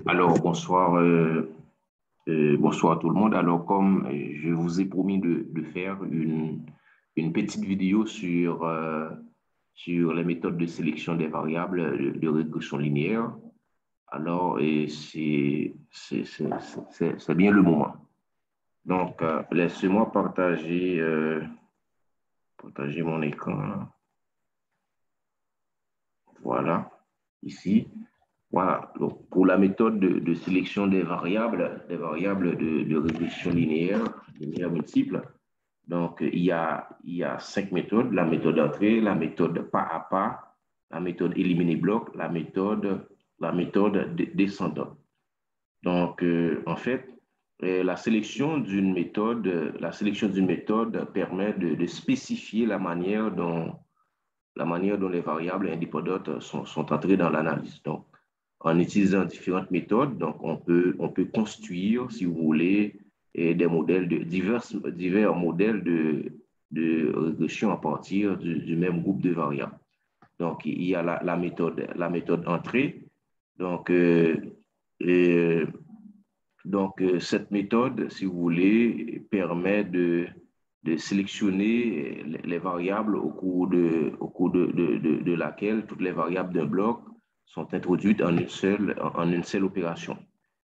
Alors, bonsoir, bonsoir à tout le monde. Alors, comme je vous ai promis de faire une petite vidéo sur les méthodes de sélection des variables de régression linéaire, alors c'est bien le moment. Donc, laissez-moi partager mon écran. Voilà, ici. Voilà, donc pour la méthode de sélection des variables de régression linéaire multiple, donc il y a 5 méthodes: la méthode d'entrée, la méthode pas à pas, la méthode éliminer bloc, la méthode descendante. Donc, en fait, la sélection d'une méthode permet de spécifier la manière dont les variables indépendantes sont entrées dans l'analyse. Donc, en utilisant différentes méthodes, donc on peut construire, si vous voulez, des modèles divers modèles de régression à partir du même groupe de variables. Donc, il y a la méthode entrée. Donc, cette méthode, si vous voulez, permet de sélectionner les variables au cours de laquelle toutes les variables d'un bloc sont introduites en une seule opération.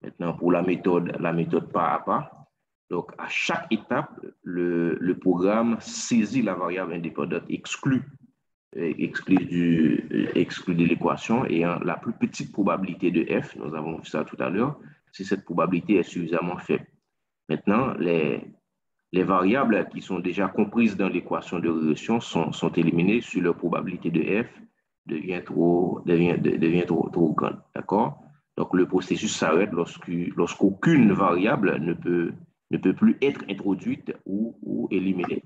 Maintenant, pour la méthode pas à pas, donc à chaque étape, le programme saisit la variable indépendante, exclut de l'équation ayant la plus petite probabilité de f, nous avons vu ça tout à l'heure, si cette probabilité est suffisamment faible. Maintenant, les variables qui sont déjà comprises dans l'équation de régression sont éliminées si leur probabilité de f devient trop grande. D'accord? Donc, le processus s'arrête lorsqu'aucune variable ne peut plus être introduite ou éliminée.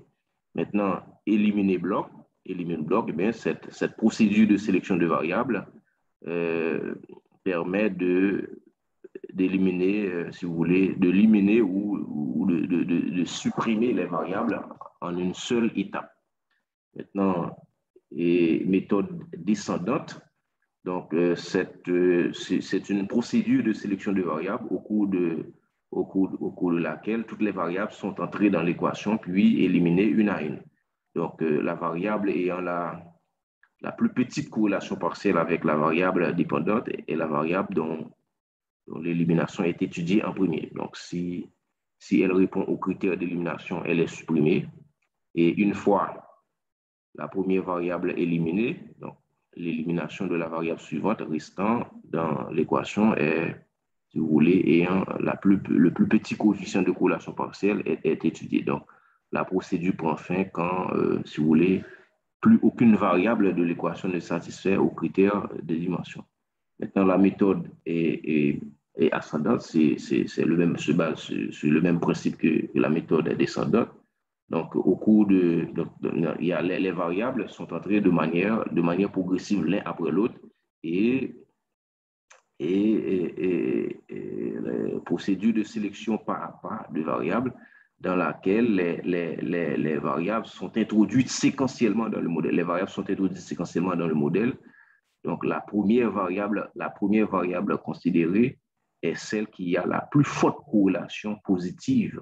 Maintenant, éliminer bloc, eh bien, cette procédure de sélection de variables permet d'éliminer, si vous voulez, d'éliminer ou de supprimer les variables en une seule étape. Maintenant, méthode descendante, donc c'est une procédure de sélection de variables au cours de laquelle toutes les variables sont entrées dans l'équation puis éliminées une à une. Donc, la variable ayant la plus petite corrélation partielle avec la variable dépendante est la variable dont l'élimination est étudiée en premier. Donc, si elle répond aux critères d'élimination, elle est supprimée. Et une fois la première variable éliminée, donc l'élimination de la variable suivante restant dans l'équation est, si vous voulez, ayant le plus petit coefficient de corrélation partielle est étudié. Donc, la procédure prend fin quand, si vous voulez, plus aucune variable de l'équation ne satisfait aux critères de dimension. Maintenant, la méthode est ascendante, se base sur le même principe que la méthode descendante. Donc, au cours il y a les variables sont entrées de manière progressive l'un après l'autre et la procédure de sélection pas à pas de variables dans laquelle les variables sont introduites séquentiellement dans le modèle. Les variables sont introduites séquentiellement dans le modèle. Donc, la première variable considérée est celle qui a la plus forte corrélation positive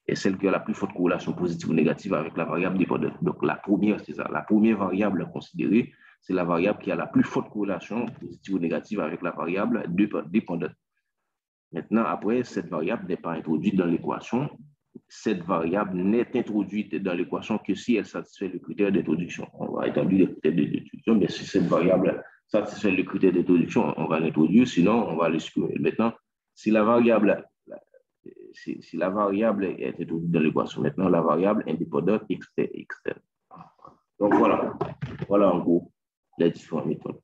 et celle qui a la plus forte corrélation positive ou négative avec la variable dépendante. Donc, la première, c'est ça. La première variable considérée, c'est la variable qui a la plus forte corrélation positive ou négative avec la variable dépendante. Maintenant, après, cette variable n'est pas introduite dans l'équation. Cette variable n'est introduite dans l'équation que si elle satisfait le critère d'introduction. On va établir le critère d'introduction, mais si cette variable satisfait le critère d'introduction, on va l'introduire, sinon on va l'exclure. Maintenant, si la variable est introduite dans l'équation, maintenant la variable indépendante externe. Donc voilà en gros les différentes méthodes.